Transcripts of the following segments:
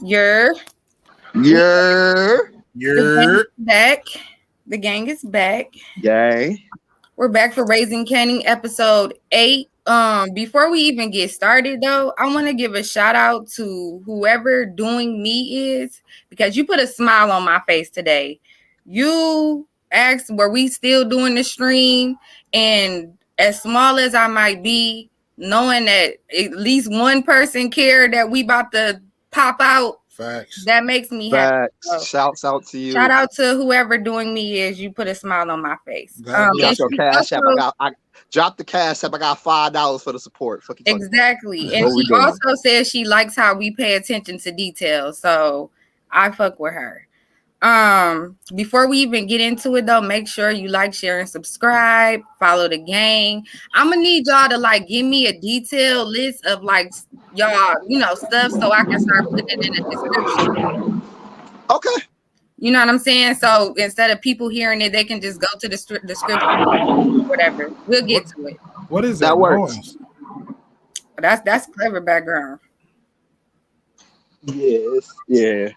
You're Yeah. the gang is back. The gang is back. Yay. We're back for Raising Kanan episode 8. Before we even get started though, I want to give a shout out to whoever doing me is because you put a smile on my face today. You asked were we still doing the stream, and as small as I might be, knowing that at least one person cared that we about to pop out, Facts. that makes me happy. Facts. Shouts out to you. Shout out to whoever doing me is. You put a smile on my face. God Got your she cash app. also- I dropped the cash app. I got $5 for the support. Fuck you talking about? exactly. And What we she doing? also says she likes how we pay attention to details. So I fuck with her. Before we even get into it though, make sure you like, share, and subscribe. Follow the gang. I'm gonna need y'all to like give me a detailed list of like y'all, stuff so I can start putting it in the description. Okay. You know what I'm saying? So instead of people hearing it, they can just go to the description, whatever. We'll get to it. What is That that works. noise? That's clever background. Yes. Yeah.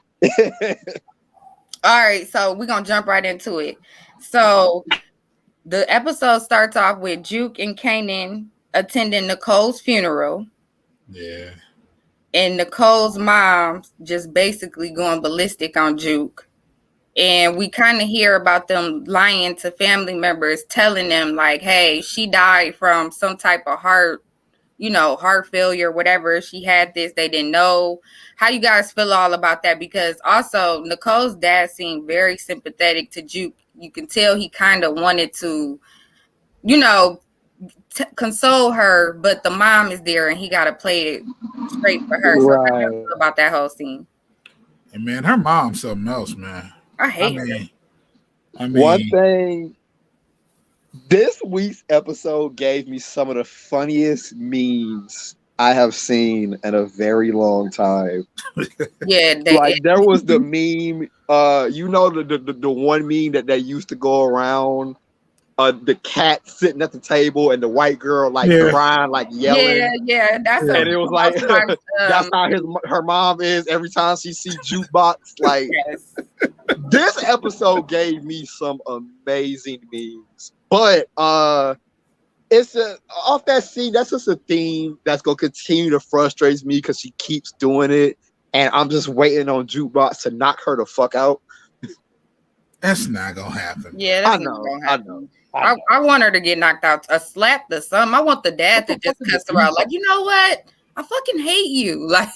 All right, so we're gonna jump right into it. So the episode starts off with Juke and Kanan attending Nicole's funeral, Yeah. and Nicole's mom just basically going ballistic on Juke. And we kind of hear about them lying to family members, telling them like, hey, she died from some type of heart failure, whatever. She had this, they didn't know. How you guys feel all about that? Because also Nicole's dad seemed very sympathetic to Juke. You can tell he kind of wanted to, console her, but the mom is there and he got to play it straight for her. So how do you feel about that whole scene? And man, her mom's something else, man. I hate her. I mean, One thing, this week's episode gave me some of the funniest memes I have seen in a very long time. Yeah, There was the meme, the one meme that used to go around, the cat sitting at the table and the white girl crying, yelling. Yeah, that's And it was like that's how her mom is every time she sees jukebox. Yes. This episode gave me some amazing memes, but it's off that scene. That's just a theme that's gonna continue to frustrate me because she keeps doing it, and I'm just waiting on jukebox to knock her the fuck out. that's not gonna happen. Yeah, that's not gonna happen. I want her to get knocked out, a slap to something. I want the dad to just cuss her out. Like, you know what? I fucking hate you. Like,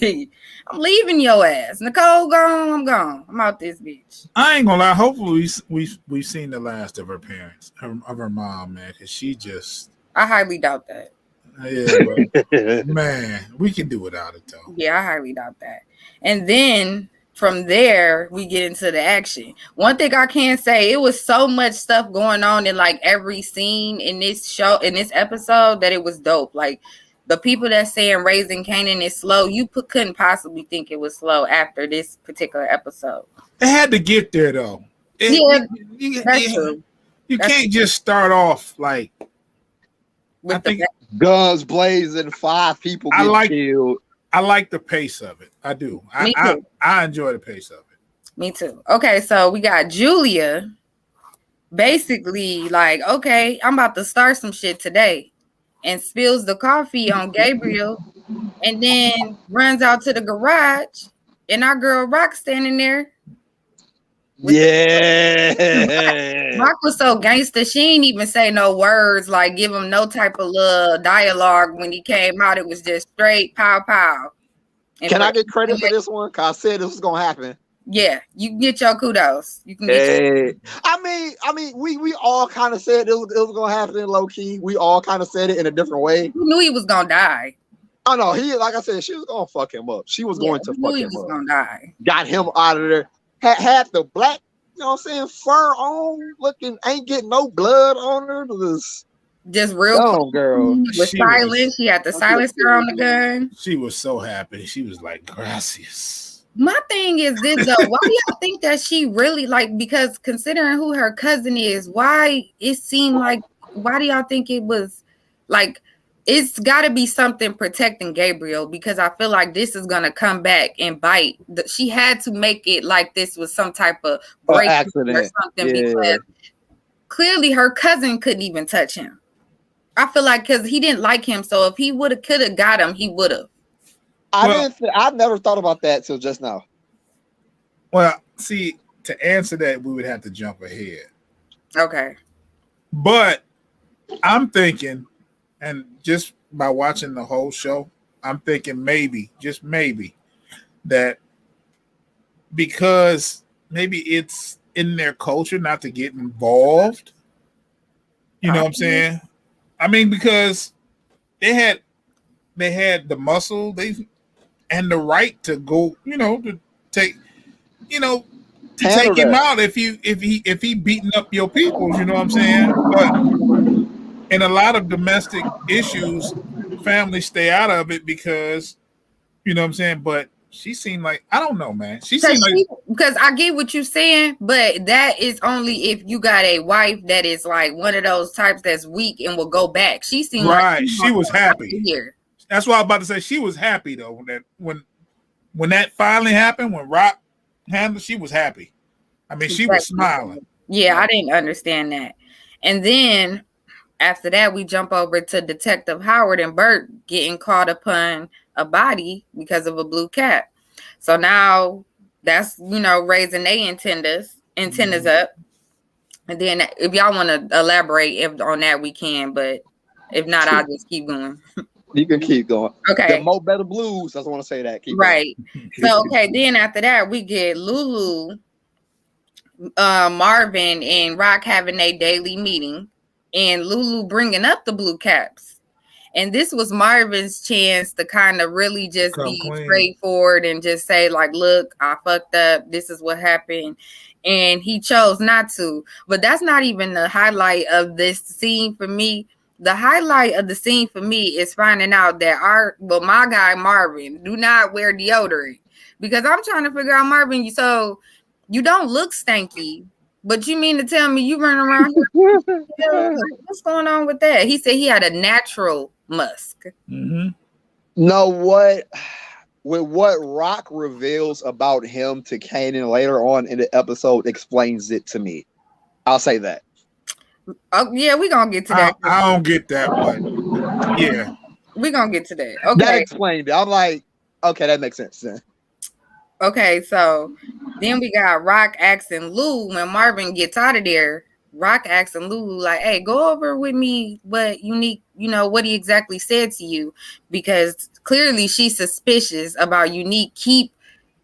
I'm leaving your ass. Nicole gone, I'm gone. I'm out this bitch. I ain't gonna lie. Hopefully, we've seen the last of her parents, of her mom, man, because she just. I highly doubt that. Yeah, but, man, we can do without it though. Yeah, I highly doubt that. And then from there, we get into the action. One thing I can say, it was so much stuff going on in like every scene in this episode that it was dope. Like the people that saying Raising Kanan is slow, you couldn't possibly think it was slow after this particular episode. It had to get there though. That's true. You can't just start off like. Guns blazing, 5 people get killed. I like the pace of it. I do. I enjoy the pace of it. Me too. Okay, so we got Julia basically like, okay, I'm about to start some shit today, and spills the coffee on Gabriel, and then runs out to the garage, and our girl Rock standing there. Yeah. Rock was so gangster, she ain't even say no words, like give him no type of dialogue when he came out. It was just straight pow pow. And can I get credit for this one? Cause I said this was gonna happen. Yeah, you can get your kudos. You can get I mean, we all kind of said it was gonna happen in low key. We all kind of said it in a different way. You knew he was gonna die. Oh no, like I said, she was gonna fuck him up. She was going to fuck him up. Gonna die. Got him out of there. Had the black, you know what I'm saying, fur on, looking, ain't getting no blood on her. Just real cool, girl. With silence. She had the silencer on the gun. She was so happy. She was like, gracias. My thing is this though. Why do y'all think that she really because considering who her cousin is, why do y'all think it was like it's got to be something protecting Gabriel, because I feel like this is going to come back and bite. She had to make it like this was some type of break or something, because clearly her cousin couldn't even touch him. I feel like because he didn't like him, so if he could have got him, he would have. I never thought about that till just now. Well, see, to answer that, we would have to jump ahead. Okay. But I'm thinking, and just by watching the whole show, I'm thinking maybe, just maybe, that because maybe it's in their culture not to get involved. You know what I'm saying? I mean, because they had the muscle, and the right to go, to take, take him out if he beating up your people, you know what I'm saying? But in a lot of domestic issues, families stay out of it because, you know what I'm saying? But she seemed like, I don't know, man. She seemed like, because I get what you're saying, but that is only if you got a wife that is like one of those types that's weak and will go back. She seemed right. Like she was happy here. That's what I was about to say. She was happy though when that finally happened. When Rock handled, she was happy. I mean, she was smiling. Yeah, I didn't understand that. And then after that, we jump over to Detective Howard and Bert getting caught upon a body because of a blue cap. So now that's, raising their antennas up. And then if y'all want to elaborate on that, we can. But if not, I'll just keep going. You can keep going. Okay. The Mo Better Blues. I just want to say that. Keep right. Going. So, okay. Then after that, we get Lulu, Marvin, and Rock having a daily meeting. And Lulu bringing up the blue caps. And this was Marvin's chance to kind of really just be straightforward and just say, like, look, I fucked up. This is what happened. And he chose not to. But that's not even the highlight of this scene for me. The highlight of the scene for me is finding out that my guy Marvin do not wear deodorant. Because I'm trying to figure out, Marvin, so you don't look stanky, but you mean to tell me you run around here? What's going on with that? He said he had a natural musk. Mm-hmm. No, with what Rock reveals about him to Kanan later on in the episode explains it to me. I'll say that. Oh yeah, we're gonna get to that. I don't get that, but yeah, we're gonna get to that. Okay, that explained it. I'm like, okay, that makes sense then. Okay, so then we got Rock asking Lou when Marvin gets out of there. Rock asking Lulu, like, hey, go over with me what Unique, what he exactly said to you, because clearly she's suspicious about Unique keep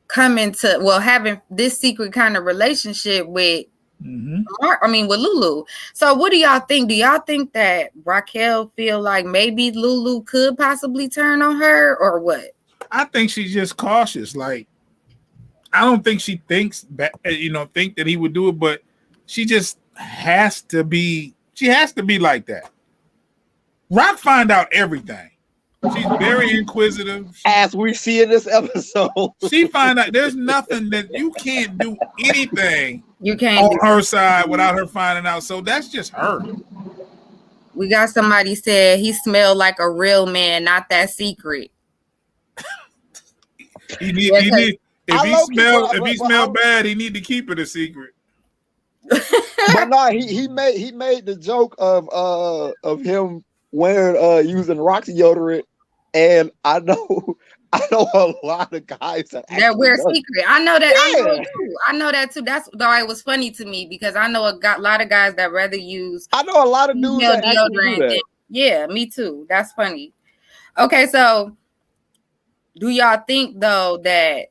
coming to, having this secret kind of relationship with, with Lulu. So what do y'all think? Do y'all think that Raquel feel like maybe Lulu could possibly turn on her, or what? I think she's just cautious. Like, I don't think she thinks that, think that he would do it, but she just has to be like that. Rock find out everything. She's very inquisitive. As we see in this episode. She find out there's nothing that you can't do anything you can't on her side without her finding out. So that's just her. We got somebody said he smelled like a real man, not that secret. If he smell bad, he need to keep it a secret. But no, he made the joke of him wearing using Roxy deodorant, and I know a lot of guys that wear secret. I know that. Yeah. I know that too. That's why it was funny to me, because I know a lot of guys that rather use. I know a lot of dudes that deodorant. Do that. Yeah, me too. That's funny. Okay, so do y'all think though that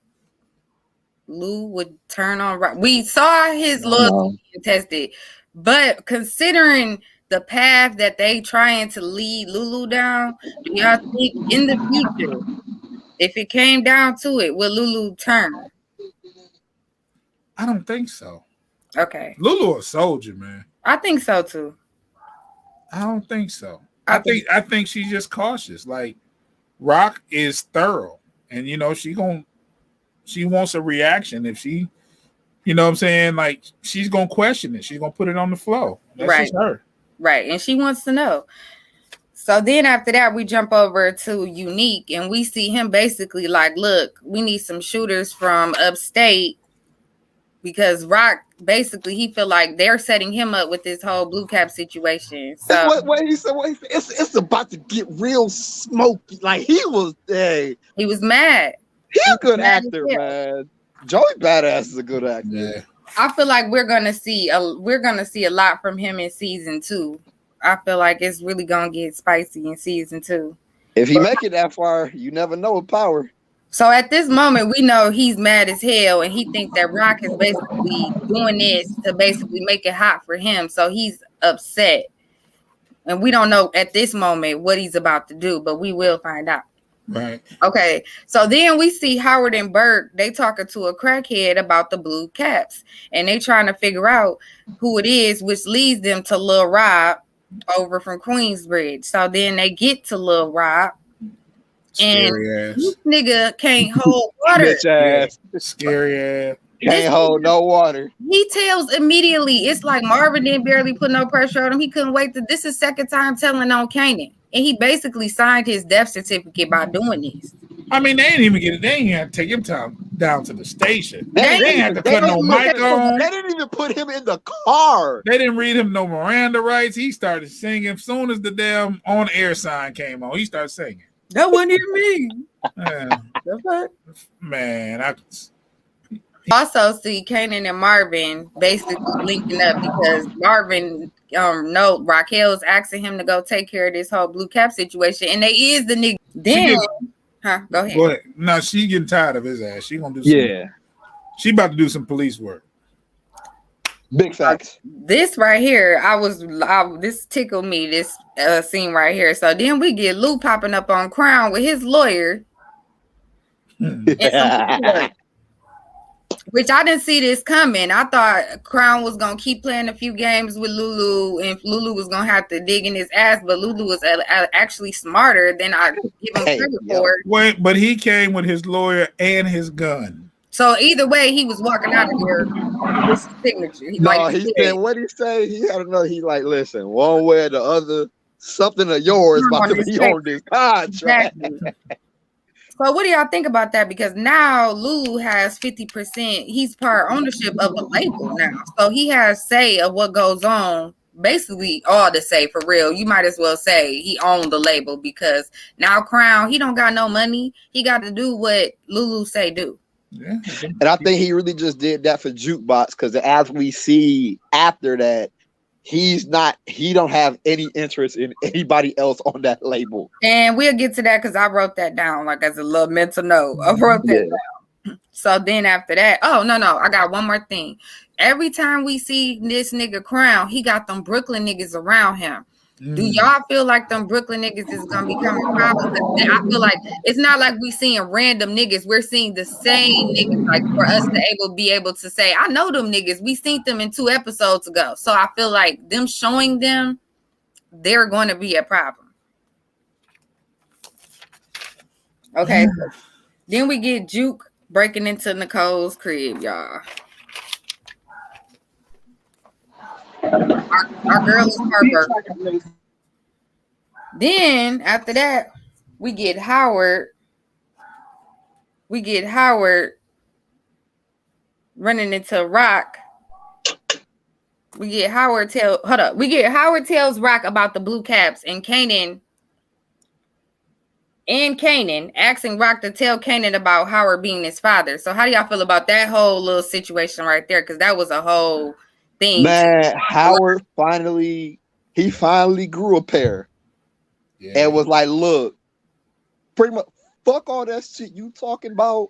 Lou would turn on Rock? We saw his loyalty tested, but considering the path that they trying to lead Lulu down, do y'all think in the future, if it came down to it, will Lulu turn? I don't think so. Okay. Lulu a soldier, man. I think so too. I don't think so. I think she's just cautious. Like, Rock is thorough, and she wants a reaction. If she, what I'm saying, like, she's gonna question it. She's gonna put it on the floor. That's just her. Right, and she wants to know. So then after that, we jump over to Unique, and we see him basically like, look, we need some shooters from upstate, because Rock basically, he feel like they're setting him up with this whole blue cap situation. So what he said, it's about to get real smoky. Like he was, hey, he was mad. He's a good actor, man. Joey Badass is a good actor. Yeah. I feel like we're gonna see a lot from him in season 2. I feel like it's really gonna get spicy in season 2. If he make it that far, you never know with power. So at this moment, we know he's mad as hell, and he thinks that Rock is basically doing this to basically make it hot for him. So he's upset, and we don't know at this moment what he's about to do, but we will find out. Right. Okay. So then we see Howard and Burke, they talking to a crackhead about the blue caps, and they trying to figure out who it is, which leads them to Lil Rob over from Queensbridge. So then they get to Lil Rob. Scary and this nigga can't hold water. Bitch ass. Scary ass. Can't hold no water. He tells immediately. It's like Marvin didn't barely put no pressure on him. He couldn't wait. This is second time telling on Kanan. And he basically signed his death certificate by doing this. I mean, they didn't even get it. They didn't have to take him down to the station. They didn't have to they put no mic on. They didn't even put him in the car. They didn't read him no Miranda rights. He started singing. As soon as the damn on air sign came on, he started singing. That wasn't even me. Man, I also see Kanan and Marvin basically linking up because Marvin Raquel's asking him to go take care of this whole blue cap situation, and they is the nigga. Then, go ahead. Go ahead. No, she getting tired of his ass. She gonna do some, she about to do some police work. Big facts. This right here, this tickled me, this scene right here. So then we get Lou popping up on Crown with his lawyer. Which I didn't see this coming. I thought Crown was gonna keep playing a few games with Lulu, and Lulu was gonna have to dig in his ass. But Lulu was actually smarter than I give him credit for. Wait, but he came with his lawyer and his gun. So either way, he was walking out of there with his signature. He said, what he say? He had to know. He like, listen, one way or the other, something of yours about to be on this contract. Exactly. So what do y'all think about that? Because now Lulu has 50%. He's part ownership of a label now. So he has say of what goes on. Basically all to say for real. You might as well say he owned the label, because now Crown, he don't got no money. He got to do what Lulu say do. Yeah. And I think he really just did that for Jukebox, because as we see after that, he don't have any interest in anybody else on that label. And we'll get to that because I wrote that down like as a little mental note. I wrote that down. So then after that, I got one more thing. Every time we see this nigga Crown, he got them Brooklyn niggas around him. Do y'all feel like them Brooklyn niggas is gonna become a problem? I feel like it's not like we seeing random niggas. We're seeing the same niggas. Like for us to be able to say, I know them niggas. We seen them in 2 episodes ago. So I feel like them showing them, they're going to be a problem. Okay. Then we get Juke breaking into Nicole's crib, y'all. Our girl is heartbroken. Then after that, we get Howard. Running into Rock. We get Howard tells Rock about the blue caps, and Kanan asking Rock to tell Kanan about Howard being his father. So how do y'all feel about that whole little situation right there? Because that was a whole thing. Man, Howard finally grew a pair. And was like, look, pretty much fuck all that shit you talking about.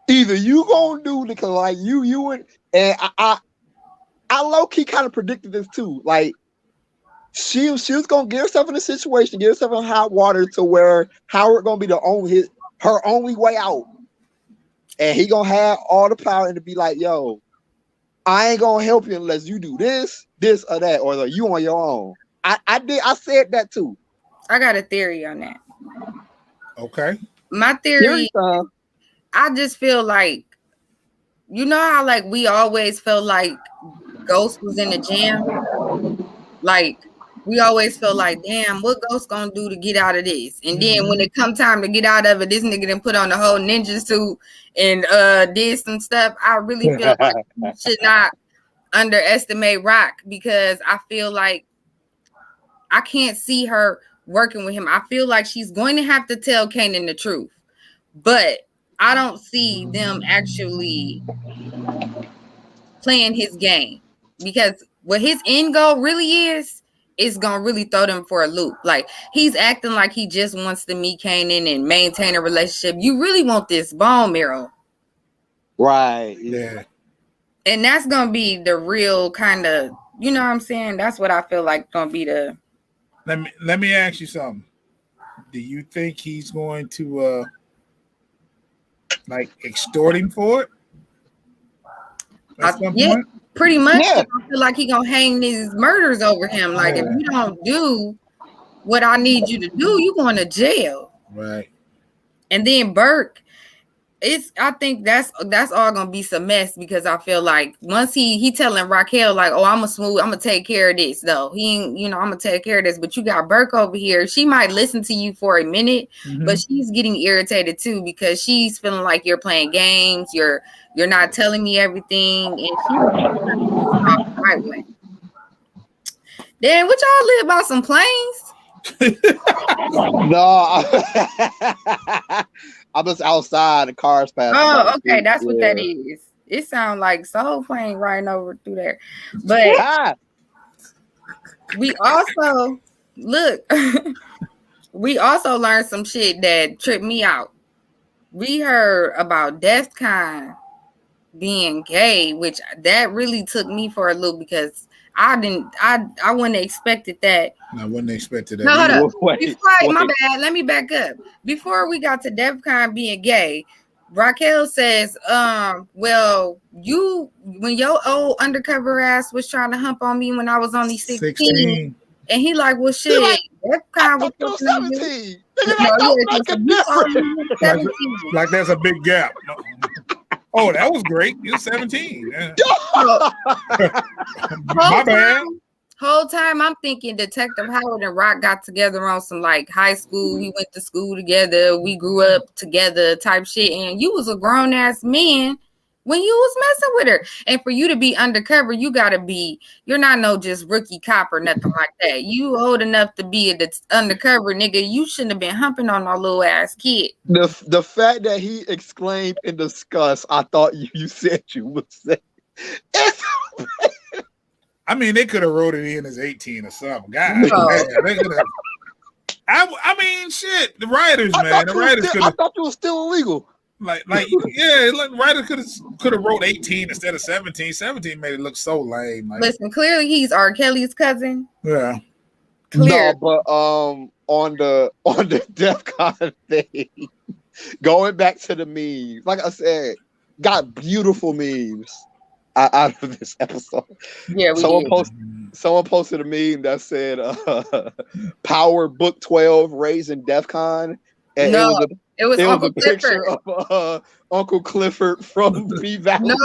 Either you gonna do because like you and I low-key kind of predicted this too. Like she was gonna get herself in a situation, get herself in hot water to where Howard gonna be her only way out. And he gonna have all the power and to be like, yo, I ain't gonna help you unless you do this or that, or you on your own. I said that too. I got a theory on that. Okay. My theory, I just feel like, you know how like we always felt like Ghost was in the gym? Like we always feel like, damn, what Ghost gonna do to get out of this? And then when it come time to get out of it, this nigga done put on the whole ninja suit and did some stuff. I really feel like you should not underestimate Rock, because I feel like I can't see her working with him. I feel like she's going to have to tell Kanan the truth, but I don't see them actually playing his game, because what his end goal really is gonna really throw them for a loop. Like, he's acting like he just wants to meet Kanan and maintain a relationship. You really want this bone marrow, right? Yeah. And that's gonna be the real kind of, you know what I'm saying? That's what I feel like gonna be the. Let me ask you something. Do you think he's going to like extort him for it? At some point? Pretty much. Yeah. I feel like he gonna hang these murders over him. Like, if you don't do what I need you to do, you going to jail. Right. And then Burke, I think that's all gonna be some mess, because I feel like once he telling Raquel like, oh, I'm gonna take care of this though. He ain't, I'm gonna take care of this. But you got Burke over here. She might listen to you for a minute, but she's getting irritated too, because she's feeling like you're playing games. You're not telling me everything, and she's the right way. Then what y'all live about some planes? No. I'm just outside. The cars passing. Oh, okay, that's what that is. It sounds like Soul Plane riding over through there. But we also we also learned some shit that tripped me out. We heard about DEFCON being gay, which that really took me for a loop, because I wouldn't have expected that. I wouldn't have expected that. No, hold up. My bad. Let me back up. Before we got to DEFCON being gay, Raquel says, well, when your old undercover ass was trying to hump on me when I was only 16. And he like, well, shit, DEFCON was 17. Like there's a big gap. Oh, that was great. You're 17. Yeah. My bad. Whole time I'm thinking Detective Howard and Rock got together on some like high school. We went to school together. We grew up together type shit. And you was a grown ass man when you was messing with her. And for you to be undercover, you're not no just rookie cop or nothing like that. You old enough to be undercover nigga. You shouldn't have been humping on no little ass kid. The fact that he exclaimed in disgust, I thought you said you would say. I mean, they could have wrote it in as 18 or something. God, they could have. I mean, shit. The writers, man. The writers could have. I thought you was still illegal. Like, writers could have wrote 18 instead of 17. 17 made it look so lame. Like, listen, clearly he's R. Kelly's cousin. Yeah. Clear. No, but on the DEFCON thing, going back to the memes, like I said, got beautiful memes out of this episode. Yeah, someone posted a meme that said Power Book 12 Raising DEFCON. And it was Uncle Clifford. Of Uncle Clifford from B Valley. No,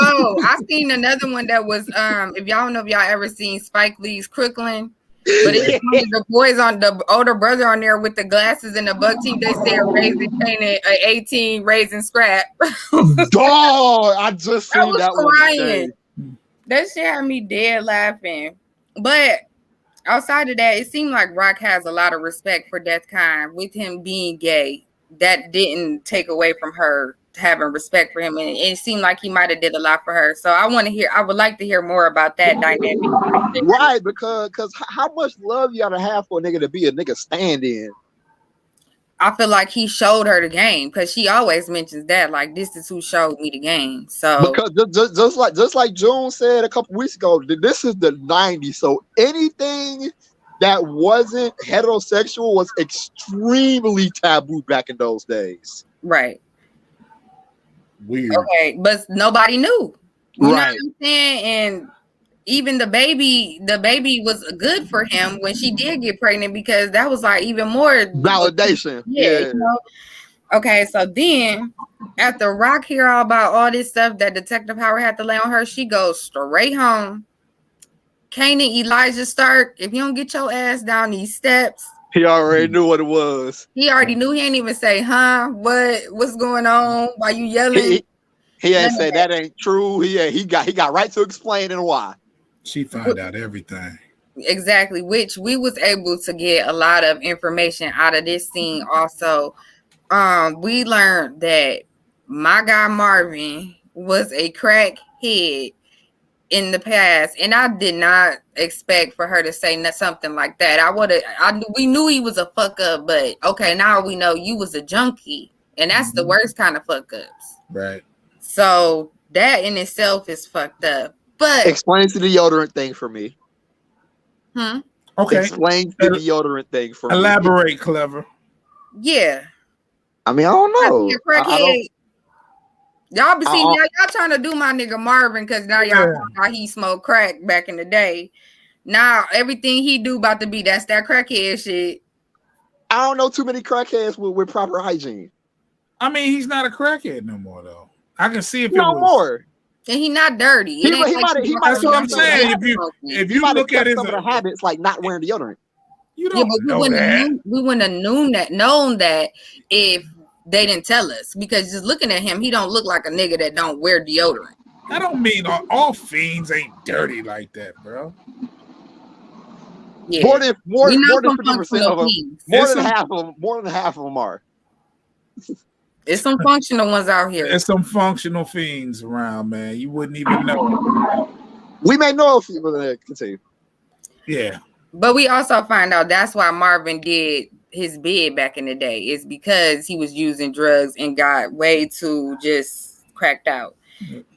I seen another one that was if y'all know if y'all ever seen Spike Lee's Crooklyn. But it's the boys on the older brother on there with the glasses and the bug teeth. They said Raising Kanan, 18 Raising Scrap. Dog, I just seen that crying. One. That shit had me dead laughing. But outside of that, it seemed like Rock has a lot of respect for DEFCON with him being gay. That didn't take away from her having respect for him, and it seemed like he might have did a lot for her. So I would like to hear more about that dynamic. Right, because how much love you gotta have for a nigga to be a nigga stand-in? I feel like he showed her the game, because she always mentions that, like, this is who showed me the game. So because just like June said a couple weeks ago, this is the 90s, so anything that wasn't heterosexual was extremely taboo back in those days. Right. Weird. Okay, but nobody knew. You right. know what I'm saying? And even the baby was good for him when she did get pregnant, because that was like even more validation. Yeah. You know? Okay, so then after Rock hear all about all this stuff that Detective Howard had to lay on her, she goes straight home. Kanan Elijah Stark, if you don't get your ass down these steps, He already knew what it was. he already knew. He didn't even say, huh? What's going on? Why you yelling? He ain't say that ain't true. He got right to explaining why. She found out everything. Exactly, which we was able to get a lot of information out of this scene also. We learned that my guy Marvin was a crackhead in the past, and I did not expect for her to say something like that. We knew he was a fuck up, but okay, now we know you was a junkie, and that's the worst kind of fuck ups. Right. So that in itself is fucked up. But explain the deodorant thing for me. Okay. Explain the deodorant thing for me. Elaborate, Clever. Yeah. I mean, I don't know. Y'all be seeing y'all trying to do my nigga Marvin because now y'all know how he smoked crack back in the day. Now everything he do about to be that crackhead shit. I don't know too many crackheads with proper hygiene. I mean, he's not a crackhead no more though. I can see if no it was more. And he not dirty. He might. That's what I'm saying. If you look at his some of the habits, like not wearing deodorant. You don't know that. We wouldn't have known that if they didn't tell us, because just looking at him, he don't look like a nigga that don't wear deodorant. I don't mean all fiends ain't dirty like that, bro. Yeah. More than 50% of them. More than half of them are. It's some functional ones out here. There's some functional fiends around, man. You wouldn't even know. We may know if you will continue. Yeah. But we also find out that's why Marvin did his bid back in the day. It's because he was using drugs and got way too just cracked out.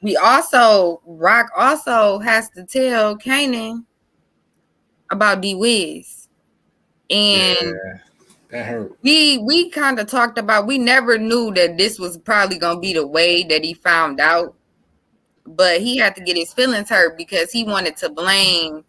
Rock also has to tell Kanan about D-Wiz. And that hurt. We kind of talked about, we never knew that this was probably going to be the way that he found out. But he had to get his feelings hurt because he wanted to blame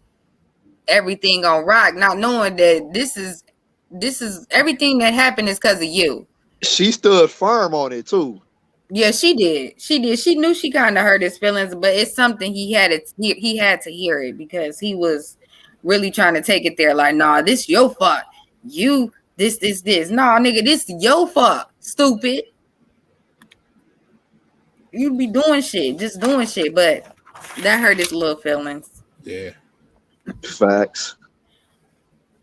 everything on Rock, not knowing that this is everything that happened is because of you. She stood firm on it too. Yeah, she did. She knew she kind of hurt his feelings, but it's something he had to hear it because he was really trying to take it there. Like, nah, this your fault. You this. Nah, nigga, this your fault. Stupid. You be doing shit, just doing shit, but that hurt his little feelings. Yeah. Facts.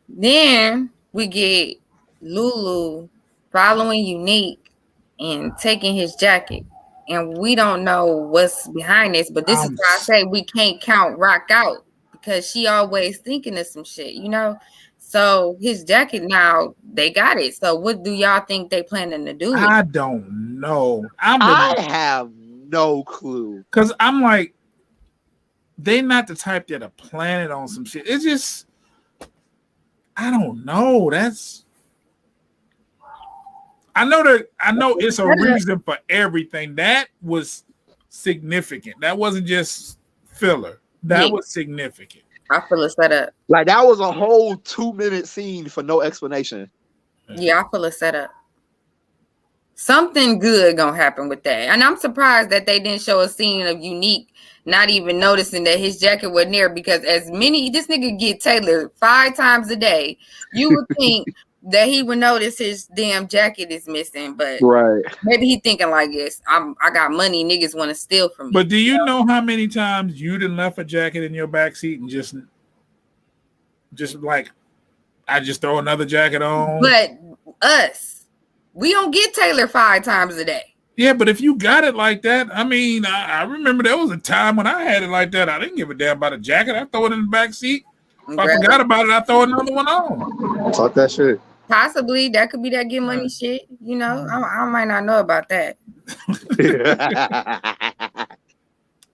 Then we get Lulu following Unique and taking his jacket. And we don't know what's behind this, but this is why I say we can't count Rock out because she always thinking of some shit, you know? So his jacket now, they got it. So what do y'all think they planning to do? I don't know. I have no clue. Because I'm like, they not the type that are planning on some shit. It's just, I don't know. I know it's a reason for everything. That was significant. That wasn't just filler. That was significant. I feel a setup. Like that was a whole 2-minute scene for no explanation. Yeah, I feel a setup. Something good gonna happen with that. And I'm surprised that they didn't show a scene of Unique not even noticing that his jacket wasn't there, because this nigga get tailored 5 times a day. You would think that he would notice his damn jacket is missing, but maybe he thinking like this. I got money, niggas want to steal from me. But do you know how many times you done left a jacket in your backseat and just like I just throw another jacket on? But we don't get tailored 5 times a day. Yeah, but if you got it like that, I mean, I remember there was a time when I had it like that. I didn't give a damn about a jacket. I throw it in the back seat. If I forgot about it, I throw another one on. Talk that shit. Possibly that could be that get money shit. You know, I might not know about that.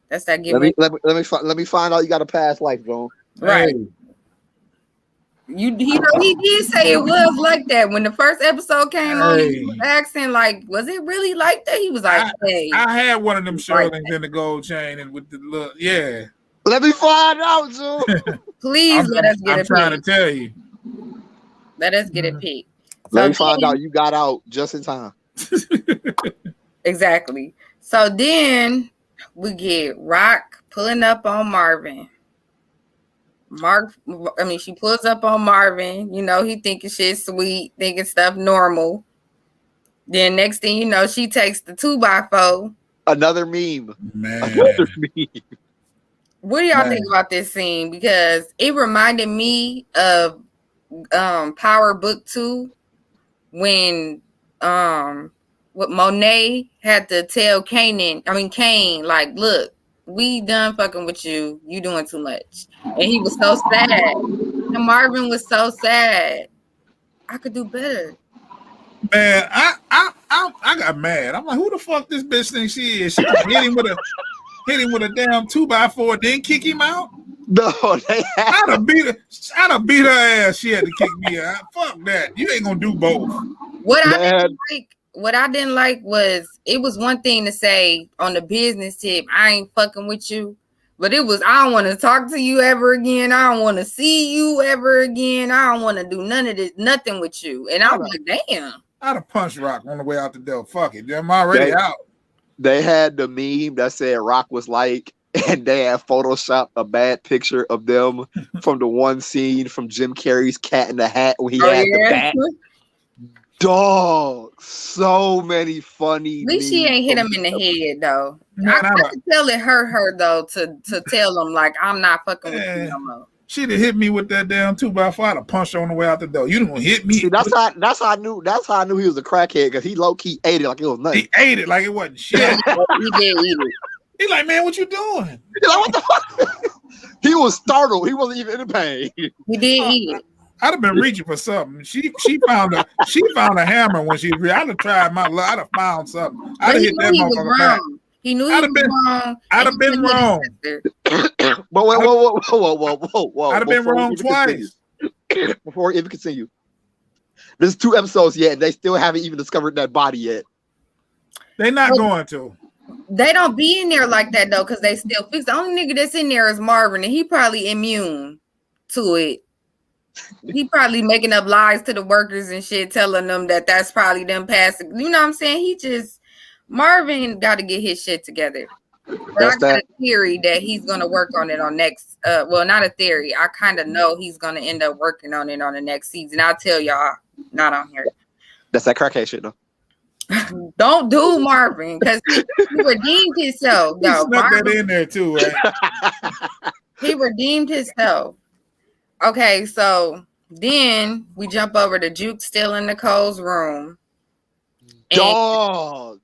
That's that get money. Let me find out you got a past life, Joan. Right. Hey. He did say it was like that when the first episode came on. He was asking, like, was it really like that? He was like, I had one of them shirtlings in the gold chain and with the look. Yeah. Let me find out, Joe. Please let us get I'm trying to tell you. Let us get a peek. Let me find out you got out just in time. Exactly. So then we get Rock pulling up on Marvin. She pulls up on Marvin. You know, he thinking shit sweet, thinking stuff normal. Then next thing you know, she takes the 2x4. Another meme. Man. Another meme. What do y'all think about this scene? Because it reminded me of Power Book 2 when what Monet had to tell Kane, like, look, we done fucking with you. You doing too much. And he was so sad. And Marvin was so sad. I could do better. Man, I got mad. I'm like, who the fuck this bitch thinks she is? She hit him with a damn 2x4, then kick him out. No, I'd have beat her ass. She had to kick me out. Fuck that. You ain't gonna do both. What I didn't like was, it was one thing to say on the business tip, I ain't fucking with you. But it was, I don't want to talk to you ever again. I don't want to see you ever again. I don't want to do nothing with you. And I was like, damn. I'd have punched Rock on the way out the door. Fuck it. I'm already out. They had the meme that said Rock was like, and they had photoshopped a bad picture of them from the one scene from Jim Carrey's Cat in the Hat when he had the bat. Dog, so many funny. At least she ain't hit him in the head though. I could tell it hurt her though to tell him like, I'm not fucking with you no more. She'd have hit me with that damn 2x4. I'd have punched her on the way out the door. You didn't hit me. See, that's how I knew he was a crackhead, because he low key ate it like it was nothing. He ate it like it wasn't shit. He did eat it. He like, man, what you doing? He's like, what the fuck? He was startled. He wasn't even in pain. He did eat it. I'd have been reaching for something. She found a hammer when she. I'd have tried my luck. I'd have found something. I'd have hit that motherfucker back. He knew he was wrong. I'd have been wrong. But whoa. I'd have been wrong twice. Before we even continue, there's 2 episodes yet, and they still haven't even discovered that body yet. They're not going to. They don't be in there like that though, because they still fix. The only nigga that's in there is Marvin, and he probably immune to it. He probably making up lies to the workers and shit, telling them that that's probably them passing. You know what I'm saying? Marvin got to get his shit together. But I got a theory that he's gonna work on it on next. Well, not a theory. I kind of know he's gonna end up working on it on the next season. I'll tell y'all, not on here. That's that crackhead shit though. Don't do Marvin, because he redeemed himself. He snuck that in there too, right? He redeemed himself. Okay, so then we jump over to Juke still in Nicole's room. Dog.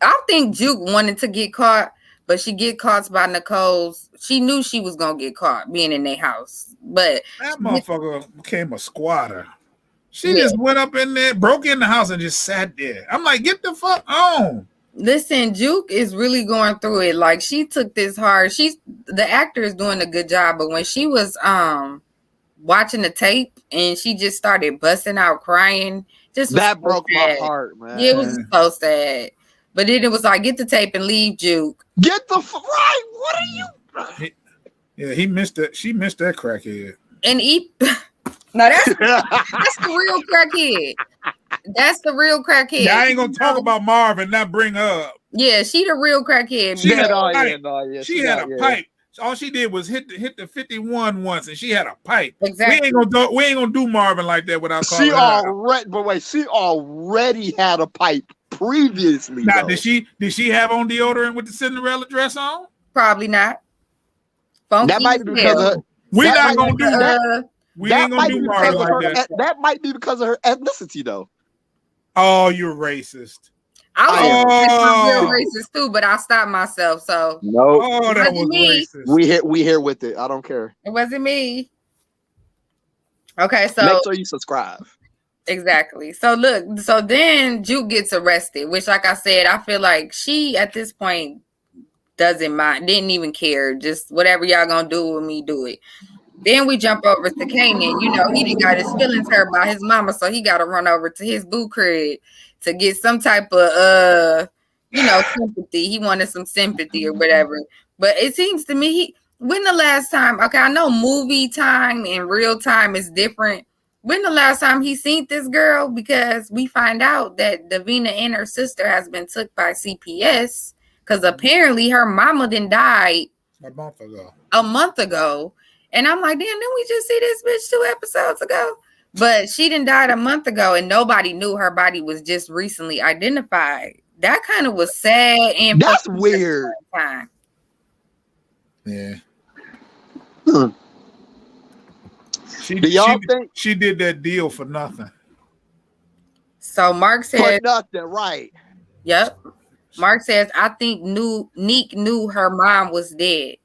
I think Juke wanted to get caught, but she get caught by Nicole's. She knew she was gonna get caught being in their house, but that motherfucker became a squatter. She just went up in there, broke in the house, and just sat there. I'm like, get the fuck on. Listen, Juke is really going through it. Like, she took this hard. The actor is doing a good job, but when she was watching the tape and she just started busting out crying, that broke my heart, man. Yeah, it was so sad. But then it was like, get the tape and leave, Juke. Get the right. What are you? He missed that. She missed that crackhead. And no, that's the real crackhead. That's the real crackhead. Yeah, I ain't gonna talk about Marvin, not bring her up. Yeah, she the real crackhead. She had a pipe. All she did was hit the 51 once, and she had a pipe. Exactly. We ain't gonna do Marvin like that without calling her out. She already had a pipe previously. Now, did she have on deodorant with the Cinderella dress on? Probably not. That might be because we're not gonna do that. We ain't gonna do Marvin like that. That might be because of her ethnicity, though. Oh, you're racist. I was racist too, but I stopped myself. So no, that was racist. We here with it. I don't care. It wasn't me. Okay, so make sure you subscribe. Exactly. So look, so then Juke gets arrested, which, like I said, I feel like she at this point doesn't mind, didn't even care. Just whatever y'all gonna do with me, do it. Then we jump over to Kanan. You know, he done got his feelings hurt by his mama, so he got to run over to his boo crib to get some type of, sympathy. He wanted some sympathy or whatever. But it seems to me, when the last time, okay, I know movie time and real time is different. When the last time he seen this girl? Because we find out that Davina and her sister has been took by CPS because apparently her mama died a month ago. And I'm like, damn, didn't we just see this bitch 2 episodes ago? But she done died a month ago, and nobody knew her body was just recently identified. That kind of was sad and That's weird. Time. Yeah. Hmm. She did that deal for nothing. So Mark says, for nothing, right? Yep. Mark says, I think Neek knew her mom was dead.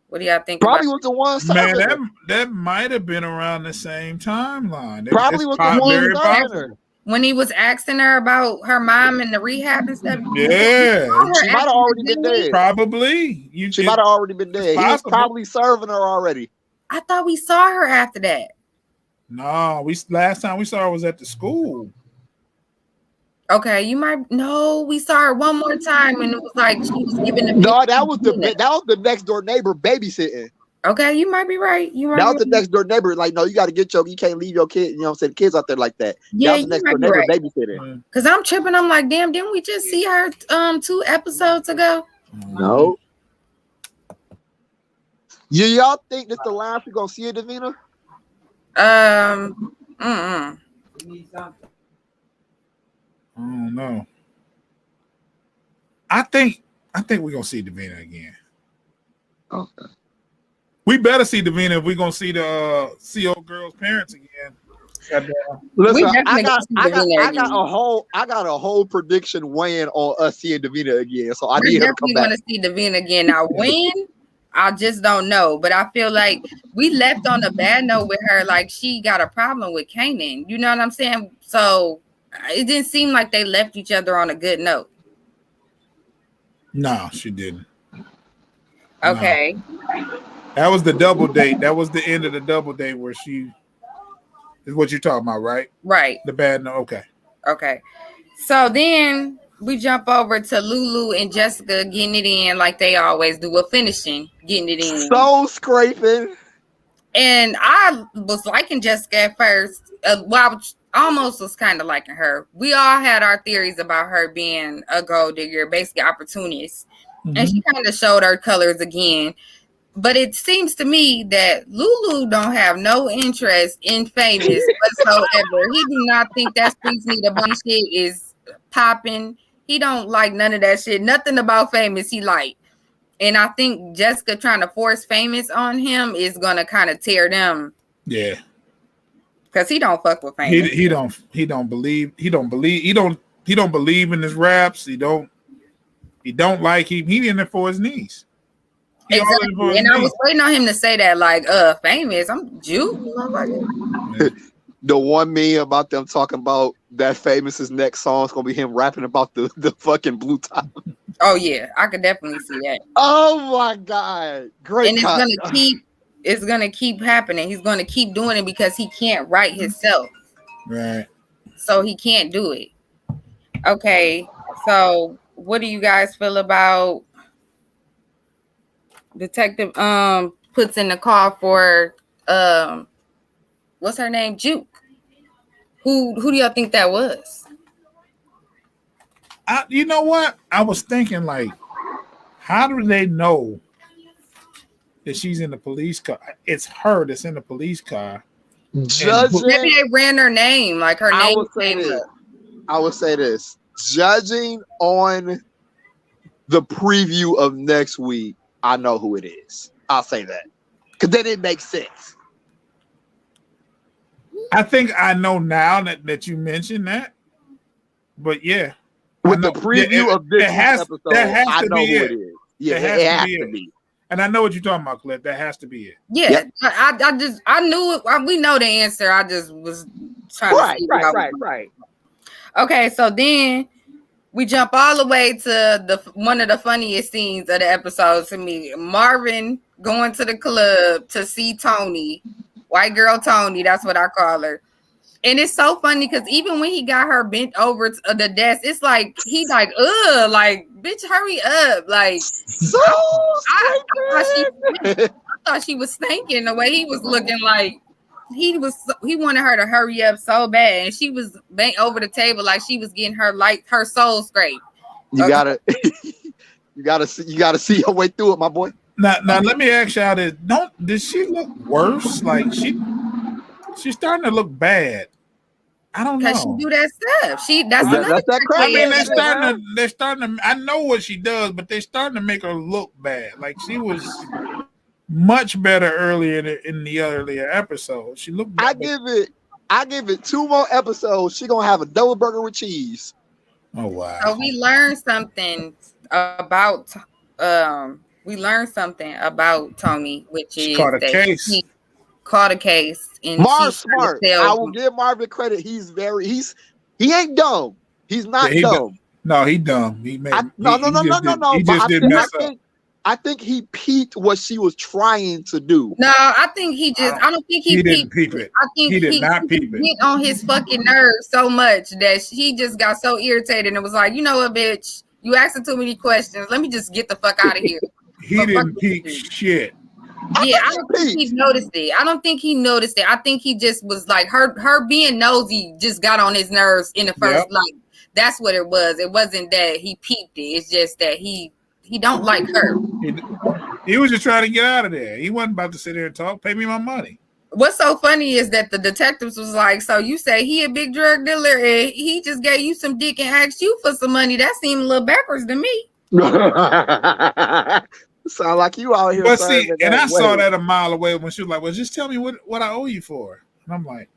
What do y'all think? Probably was the one serving Man, her. that might have been around the same timeline. Probably was the one serving her. When he was asking her about her mom and the rehab and stuff. Yeah. She might have already been dead. Probably. She might have already been dead. He was probably serving her already. I thought we saw her after that. No, last time we saw her was at the school. Okay, we saw her one more time and it was like she was giving the that was the next door neighbor babysitting. Okay, you might be right. That was the next door neighbor. Like, no, you got to you can't leave your kid, the kids out there like that. Yeah, that was the next door neighbor babysitting. Because I'm tripping. I'm like, damn, didn't we just see her 2 episodes ago? No. Y'all think this the last we're gonna see it, Davina? I don't know. I think we're gonna see Davina again. Okay. We better see Davina if we're gonna see the old girl's parents again. Listen, I got a whole prediction weighing on us seeing Davina again. So I need her to come back. We're definitely gonna see Davina again. Now when? I just don't know, but I feel like we left on a bad note with her. Like she got a problem with Kanan. You know what I'm saying? So it didn't seem like they left each other on a good note. No, she didn't. Okay. No. That was the double date. That was the end of the double date where she is what you're talking about, right? Right. The bad note. Okay. Okay. So then we jump over to Lulu and Jessica getting it in like they always do. Well, finishing getting it in. So scraping. And I was liking Jessica at first. I almost was kind of liking her. We all had our theories about her being a gold digger, basically opportunist. Mm-hmm. And she kind of showed her colors again. But it seems to me that Lulu don't have no interest in Famous whatsoever. He do not think that Streets Need a Bunny shit is popping. He don't like none of that shit. Nothing about Famous he like. And I think Jessica trying to force Famous on him is gonna kind of tear them. Yeah. Cause he don't fuck with Famous. He don't believe in his raps. He don't like him. He in there for his niece. Exactly. And I was waiting on him to say that, like, Famous. I'm Jew. The one meme about them talking about that Famous's next song is gonna be him rapping about the fucking blue top. Oh yeah, I could definitely see that. Oh my god, great! And it's gonna keep happening. He's gonna keep doing it because he can't write himself. Right. So he can't do it. Okay, so what do you guys feel about Detective puts in the call for what's her name? Juke. Who do y'all think that was? You know what? I was thinking, like, how do they know that she's in the police car? It's her that's in the police car. Maybe they ran her name, like her name came up. I would say this. Judging on the preview of next week, I know who it is. I'll say that. Because then it makes sense. I think I know now that you mentioned that. But yeah. With the preview of this episode, I know who it is. Yeah, it has to be. And I know what you're talking about, Cliff. That has to be it. Yeah. Yep. I knew it. We know the answer. I just was trying to see. Right. Okay, so then we jump all the way to one of the funniest scenes of the episode to me. Marvin going to the club to see Tony, white girl Tony. That's what I call her. And it's so funny because even when he got her bent over to the desk, it's like he's like, like, bitch, hurry up. Like, so I thought she was thinking the way he was looking, like he wanted her to hurry up so bad, and she was bent over the table like she was getting her soul scraped. You gotta see your way through it, my boy. Now, let me ask y'all this: Does she look worse? Like she's starting to look bad. I don't Because she know. do that stuff. That's another. That's that I mean, crackhead. they're starting to. I know what she does, but they're starting to make her look bad. Like she was much better earlier in the earlier episodes. She looked. I give it 2 more episodes. She gonna have a double burger with cheese. Oh wow! So we learned something about Tony, which She is caught a that case. he caught a case and Marv she's smart. I will give Marvin credit. He ain't dumb. He's not dumb. No, he dumb. He made no. He But just didn't mess up. I think he peeped what she was trying to do. No, I think he just. I don't think he didn't peep it. I think he did not peep it. Get on his fucking nerves so much that he just got so irritated and was like, you know what, bitch, you asking too many questions. Let me just get the fuck out of here. He didn't peep shit. Yeah, I don't think he noticed it. I think he just was like her being nosy just got on his nerves in the first. Like that's what it was. It wasn't that he peeped it. It's just that he don't like her. He was just trying to get out of there. He wasn't about to sit there and talk. Pay me my money. What's so funny is that the detectives was like, so you say he a big drug dealer and he just gave you some dick and asked you for some money. That seemed a little backwards to me. Sound like you out here. But see, and I saw that a mile away when she was like, well, just tell me what I owe you for. And I'm like,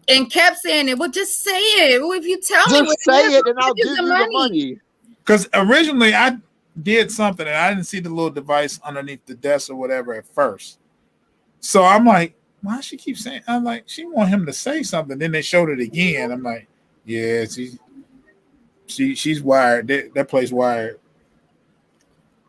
and kept saying it. Well, just say it. Well, if you tell me just say it and I'll give you the money. Because originally I did something and I didn't see the little device underneath the desk or whatever at first. So I'm like, why does she keep saying? I'm like, she want him to say something. Then they showed it again. I'm like, yeah, she's wired. That place wired.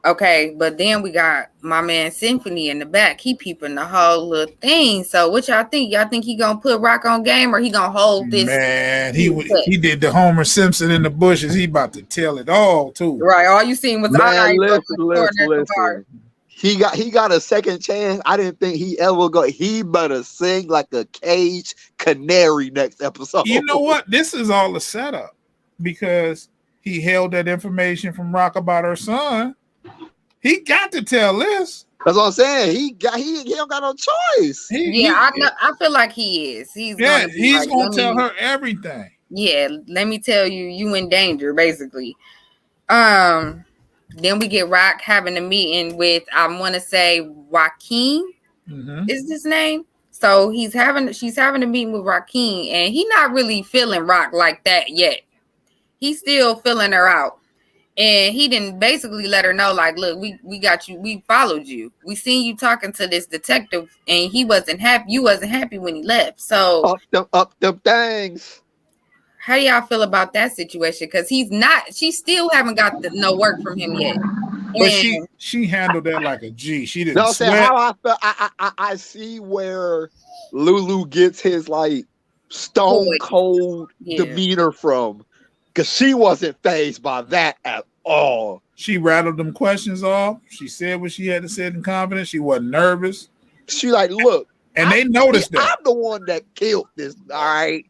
Okay, but then we got my man Symphony in the back. He peeping the whole little thing. So what y'all think? Y'all think he gonna put Rock on game or he gonna hold this? Man, he did the Homer Simpson in the bushes. He about to tell it all too. Right. All you seen was listen. He got a second chance. I didn't think he ever go. He better sing like a caged canary next episode. You know what? This is all a setup because he held that information from Rock about her son. He got to tell this. That's what I'm saying. He don't got no choice. I feel like he is. He's gonna tell her everything. Yeah, let me tell you, you in danger, basically. Then we get Rock having a meeting with, I want to say Joaquin is his name. So she's having a meeting with Joaquin, and he's not really feeling Rock like that yet. He's still feeling her out. And he didn't basically let her know, like, look, we got you, we followed you. We seen you talking to this detective and he wasn't happy. You wasn't happy when he left. So up them things. How do y'all feel about that situation? Because she still haven't got no work from him yet. But she handled that like a G. She didn't sweat. How I felt, I see where Lulu gets his like stone cold demeanor from. Because she wasn't fazed by that at all. She rattled them questions off. She said what she had to say in confidence. She wasn't nervous. She like, look. And they noticed that. I'm the one that killed this, all right?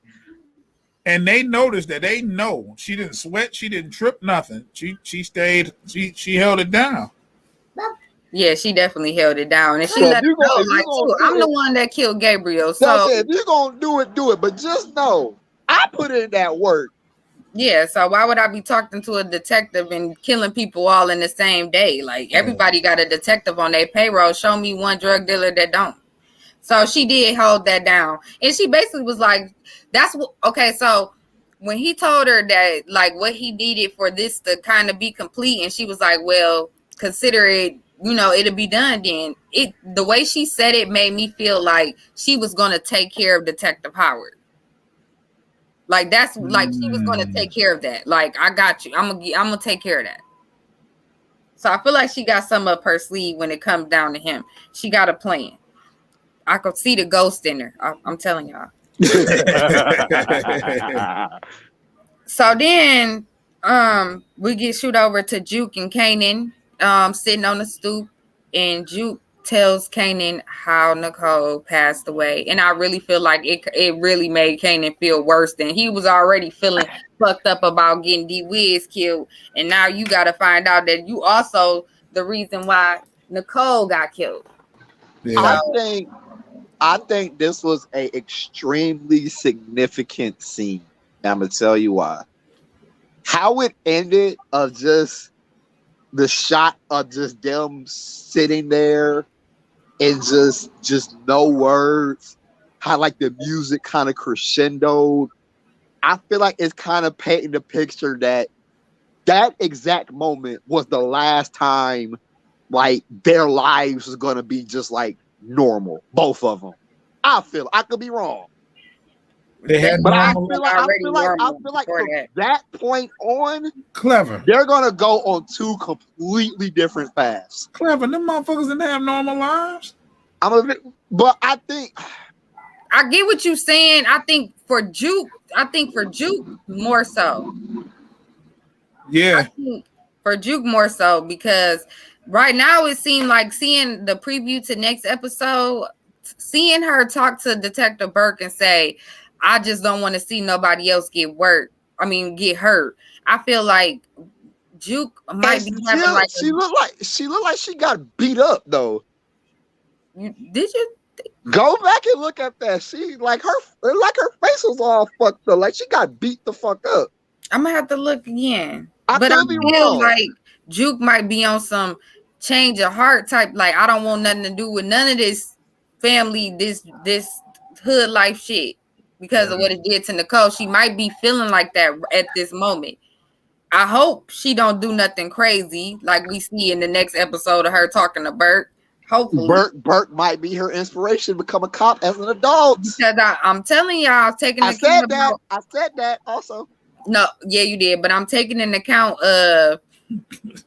And they noticed that. They know. She didn't sweat. She didn't trip nothing. She stayed. She held it down. Yeah, she definitely held it down. And she let her know, like, I'm the one that killed Gabriel. So if you're going to do it. But just know, I put in that work. Yeah, so why would I be talking to a detective and killing people all in the same day? Like, everybody got a detective on their payroll. Show me one drug dealer that don't. So she did hold that down. And she basically was like, okay, so when he told her that, like, what he needed for this to kind of be complete, and she was like, well, consider it, it'll be done then. The way she said it made me feel like she was going to take care of Detective Howard. Like, that's like she was going to take care of that. Like, I got you. I'm gonna take care of that. So I feel like she got some up her sleeve when it comes down to him. She got a plan. I could see the ghost in her. I'm telling y'all. So then we get shoot over to Juke and Kanan sitting on the stoop, and Juke tells Kanan how Nicole passed away. And I really feel like it really made Kanan feel worse than he was already feeling fucked up about getting D Wiz killed. And now you got to find out that you also the reason why Nicole got killed. Yeah. I think this was a extremely significant scene. I'm gonna tell you why. How it ended of just the shot of just them sitting there and just no words. How like the music kind of crescendoed. I feel like it's kind of painting the picture that exact moment was the last time like their lives was gonna be just like normal, both of them. I could be wrong, They had but I normal. feel like from that point on, Clever. they're gonna go on two completely different paths. Clever. Them motherfuckers didn't have normal lives. But I think I get what you're saying. I think for Juke more so. Yeah. For Juke more so because right now it seemed like seeing the preview to next episode, seeing her talk to Detective Burke and say, I just don't want to see nobody else get hurt. I feel like Juke might be having like she looked like she got beat up though. Did you go back and look at that? She like her face was all fucked up. Like she got beat the fuck up. I'm gonna have to look again. I feel like Juke might be on some change of heart type. Like I don't want nothing to do with none of this family, this hood life shit because of what it did to Nicole. She might be feeling like that at this moment. I hope she don't do nothing crazy like we see in the next episode of her talking to Bert. Hopefully, Bert might be her inspiration to become a cop as an adult. Because I'm telling y'all, I said that also. No, yeah, you did, but I'm taking into account of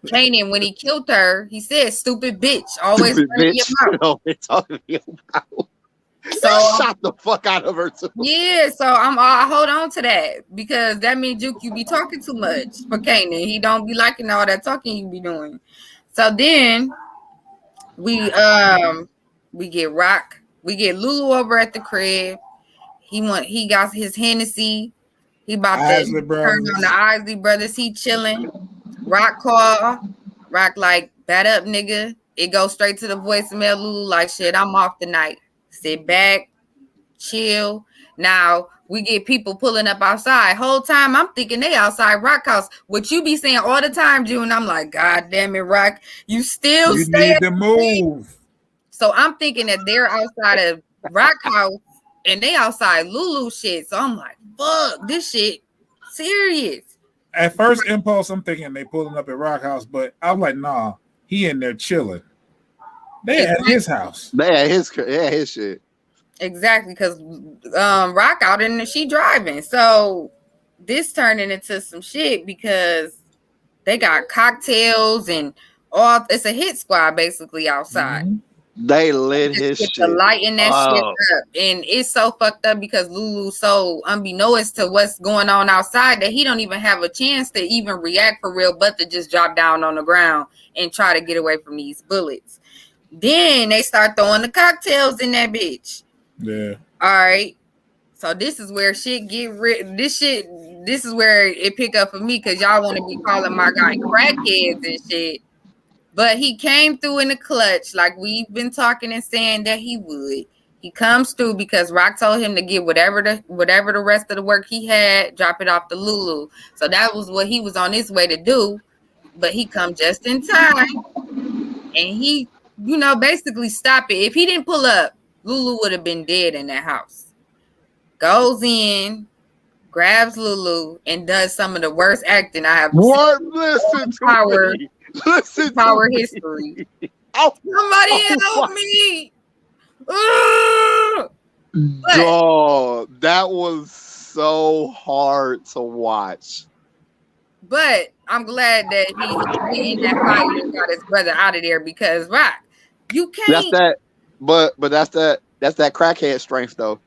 Kanan when he killed her. He said, "Stupid bitch, always stupid bitch." So shot the fuck out of her too. Yeah, so I hold on to that because that means you be talking too much for Kanan. He don't be liking all that talking you be doing. So then we get Rock, we get Lulu over at the crib. He got his Hennessy. He about to turn on the Isley Brothers. He chilling. Rock call. Rock like, bat up, nigga. It goes straight to the voicemail. Lulu like, shit, I'm off tonight. Sit back, chill. Now we get people pulling up outside. Whole time I'm thinking they outside Rock house. What you be saying all the time, June? I'm like, God damn it, Rock. You need to move. So I'm thinking that they're outside of Rock house and they outside Lulu shit. So I'm like, fuck, this shit serious. At first impulse, I'm thinking they pulling up at Rock house, but I'm like, nah, he in there chilling. They at his house. They at his shit. Exactly, because Rock out and she driving. So this turning into some shit because they got cocktails and all. It's a hit squad basically outside. Mm-hmm. They lit his shit. The light in that shit up, and it's so fucked up because Lulu's so unbeknownst to what's going on outside that he don't even have a chance to even react for real, but to just drop down on the ground and try to get away from these bullets. Then they start throwing the cocktails in that bitch. Yeah. All right. So this is where shit get rid. This is where it pick up for me because y'all want to be calling my guy crackheads and shit. But he came through in the clutch like we've been talking and saying that he would. He comes through because Rock told him to get whatever the rest of the work he had, drop it off to Lulu. So that was what he was on his way to do. But he come just in time. And he, basically stop it. If he didn't pull up, Lulu would have been dead in that house. Goes in, grabs Lulu, and does some of the worst acting I have seen. Listen to me. Listen power history. Somebody help me. Dog, that was so hard to watch. But I'm glad that he in that fight and got his brother out of there because Rock, you can't. That's that. But that's that crackhead strength though.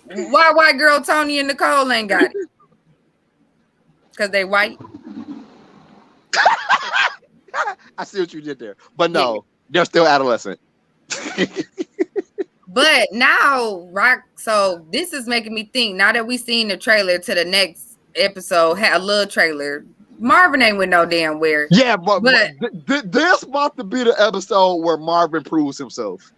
Why white girl Tony and Nicole ain't got it? Because they white. I see what you did there, but no, they're still adolescent. But now, Rock. So this is making me think. Now that we seen the trailer to the next episode, had a little trailer. Marvin ain't with no damn where. Yeah, but this about to be the episode where Marvin proves himself.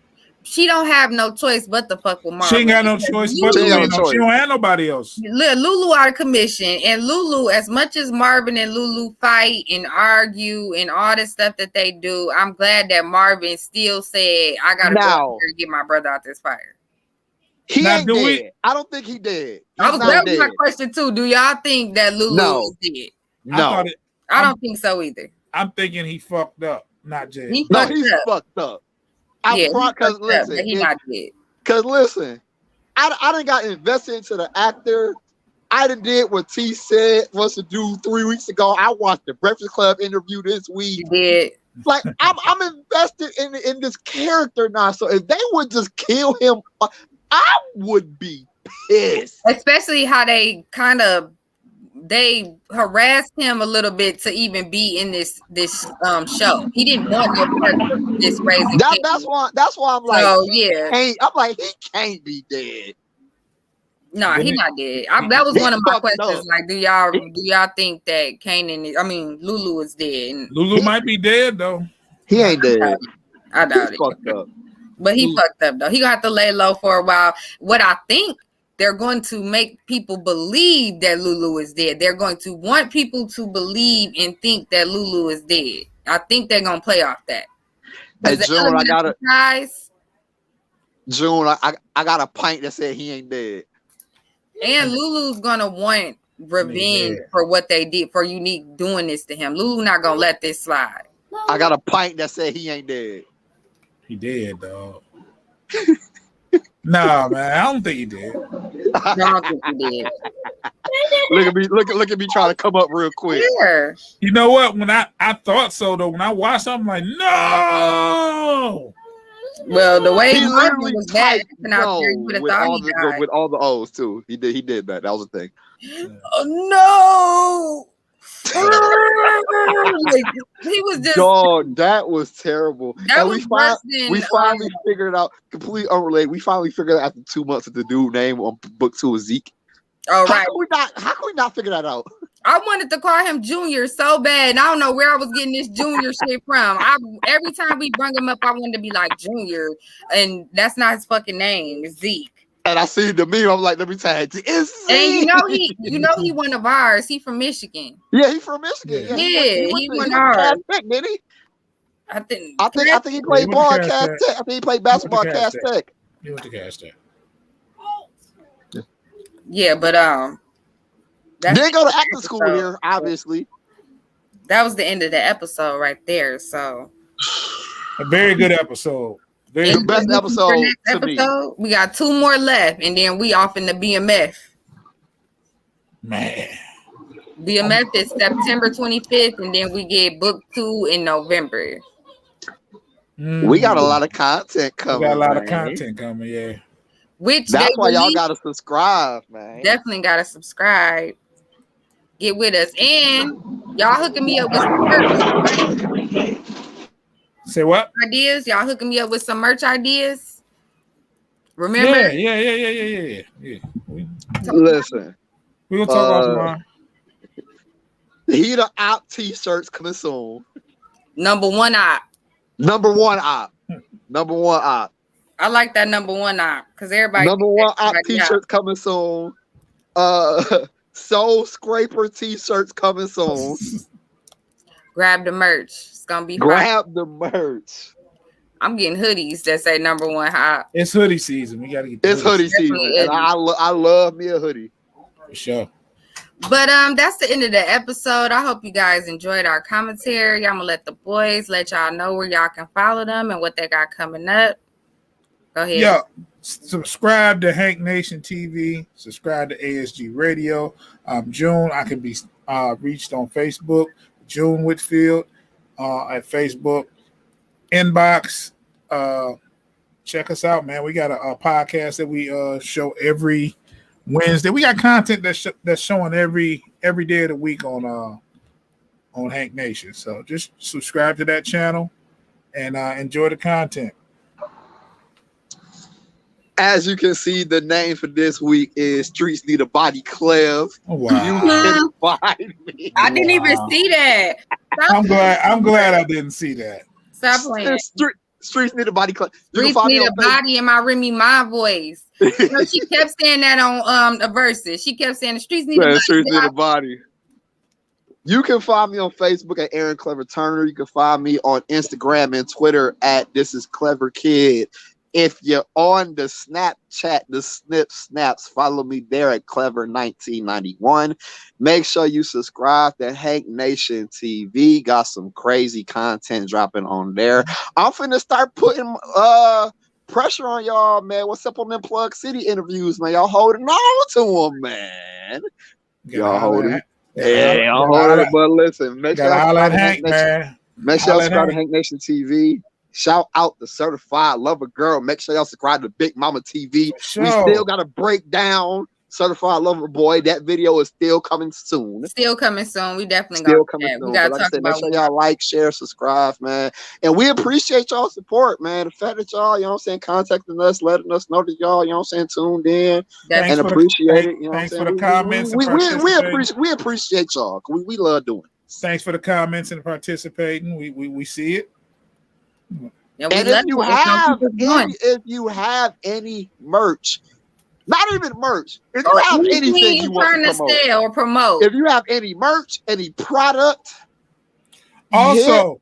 She don't have no choice but to fuck with Marvin. She ain't got no choice but to win. She don't have nobody else. Lulu out of commission, and Lulu, as much as Marvin and Lulu fight and argue and all this stuff that they do, I'm glad that Marvin still said, "I gotta go out here and get my brother out this fire." He ain't dead. I don't think he dead. That was my question too. Do y'all think that Lulu is dead? No, I don't think so either. I'm thinking he fucked up, not dead. He's fucked up. Because listen, he not dead. Because listen, I done got invested into the actor. I done did what T said was to do 3 weeks ago. I watched the Breakfast Club interview this week. You did. Like I'm invested in this character now. So if they would just kill him, I would be pissed. Especially how they harassed him a little bit to even be in this show. He didn't want no part of this Raising Kanan. That's why I'm like, so, yeah. I'm like, he can't be dead. No, he not dead. That was one of my questions. Like, do y'all think that Lulu is dead? And Lulu might be dead though. He ain't dead. I doubt it. Fucked up. But he fucked up though. He gonna have to lay low for a while. What I think they're going to make people believe that Lulu is dead. They're going to want people to believe and think that Lulu is dead. I think they're gonna play off that. Hey, June, I got a pint that said he ain't dead. And Lulu's gonna want revenge for what they did for Unique doing this to him. Lulu not gonna let this slide. I got a pint that said he ain't dead. He dead, dog. Nah, man, I don't think he did. I don't think he did. Look at me trying to come up real quick. Yeah. You know what? When I thought so though, when I watched, I'm like, no. Well, the way he literally was bad out there, with all the O's too. He did that. That was the thing. Oh no. Like, he was just that was terrible. That and we finally figured out, completely unrelated. We finally figured out after 2 months that the dude name on book 2 was Zeke. Oh, right. How can we not figure that out? I wanted to call him Junior so bad, and I don't know where I was getting this Junior shit from. Every time we bring him up, I wanted to be like Junior, and that's not his fucking name. It's Zeke. And I see the meme. I'm like, let me tag it. It's Zeke. And he one of ours. He from Michigan. Yeah, he from Michigan. Yeah, he one of ours. Didn't he? I think he played ball at Cass Tech. I think he played basketball at Cass Tech. He went to Cass Tech. Yeah, but didn't go to acting school here, obviously. That was the end of the episode right there. So a very good episode. The best episode to me. We got 2 more left, and then we off in the BMF. Man. BMF is September 25th, and then we get book 2 in November. We got a lot of content coming. We got a lot of content coming, yeah. That's why y'all gotta subscribe, man. Definitely gotta subscribe. Get with us, and y'all hooking me up with some merch. Say what? Ideas? Y'all hooking me up with some merch ideas? Remember? Yeah. Listen, we gonna talk about tomorrow. Heater op t-shirts coming soon. Number 1 op. Number one op. I like that number 1 op because everybody. Number 1 op t-shirts coming soon. Soul Scraper t-shirts coming soon. Grab the merch. It's gonna be grab the merch. I'm getting hoodies that say number 1 op. It's hoodie season. We gotta get. It's hoodie season, and I love me a hoodie. For sure. But that's the end of the episode. I hope you guys enjoyed our commentary. I'm gonna let the boys let y'all know where y'all can follow them and what they got coming up. Go ahead. Yeah. Subscribe to Hank Nation TV. Subscribe to ASG Radio. June, I can be reached on Facebook. June Whitfield at Facebook. Inbox. Check us out, man. We got a podcast that we show every Wednesday. We got content that's showing every day of the week on Hank Nation. So just subscribe to that channel and enjoy the content. As you can see, the name for this week is Streets Need a Body Clev. Oh, wow. You can find me. I didn't even see that. I'm glad I didn't see that. Stop playing. Streets Need a Body Clev. You can Streets find me need on a body in my Remy Ma voice. You know, she kept saying that on the verses. She kept saying the streets need a body. Streets Need a Body. You can find me on Facebook at Aaron Clever Turner. You can find me on Instagram and Twitter at This Is Clever Kid. If you're on the Snapchat, the Snip Snaps, follow me there at Clever1991. Make sure you subscribe to Hank Nation TV. Got some crazy content dropping on there. I'm finna start putting pressure on y'all, man. What's up on them Plug City interviews, man? Y'all holding on to them, man. Y'all holding. Yeah, I'm holding. But listen, make sure y'all subscribe to Hank Nation. Make sure y'all subscribe to Hank Nation TV. Shout out the Certified Lover Girl. Make sure y'all subscribe to Big Mama TV. Sure. We still got to break down Certified Lover Boy. That video is still coming soon. Still coming soon. We definitely still coming soon. We gotta talk about make sure y'all like, share, subscribe, man. And we appreciate y'all support, man. The fact that y'all, you know what I'm saying, contacting us, letting us know that y'all, you know what I'm saying, tuned in and appreciate it. You know thanks what I'm for the comments. We appreciate y'all. We love doing it. Thanks for the comments and participating. We see it. And if you have any merch, not even merch, if you have anything you want to promote, if you have any merch, any product, also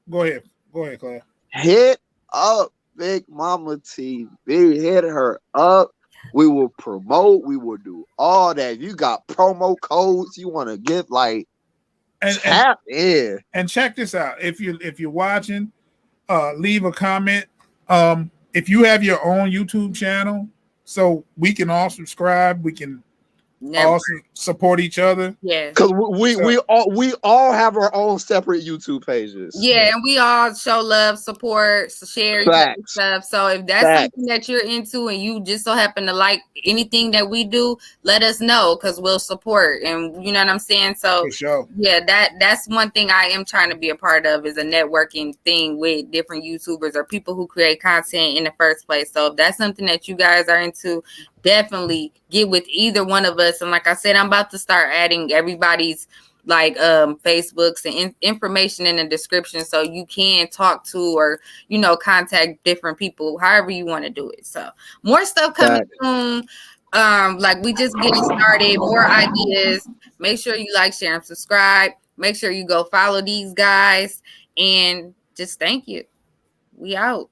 go ahead, Claire. Hit up Big Mama TV. Hit her up. We will promote. We will do all that. If you got promo codes you want to give, like. And check this out. If you're watching, leave a comment. If you have your own YouTube channel, so we can all subscribe, we can also support each other. Yeah, because we all have our own separate YouTube pages. Yeah, and we all show love, support, share stuff. So if that's something that you're into and you just so happen to like anything that we do, let us know because we'll support. And you know what I'm saying? So for sure. Yeah, that's one thing I am trying to be a part of is a networking thing with different YouTubers or people who create content in the first place. So if that's something that you guys are into, definitely get with either one of us. And like I said, I'm about to start adding everybody's like Facebooks and information in the description so you can talk to or contact different people however you want to do it. So more stuff coming soon. Like we just getting started, more ideas. Make sure you like, share, and subscribe. Make sure you go follow these guys and just thank you. We out.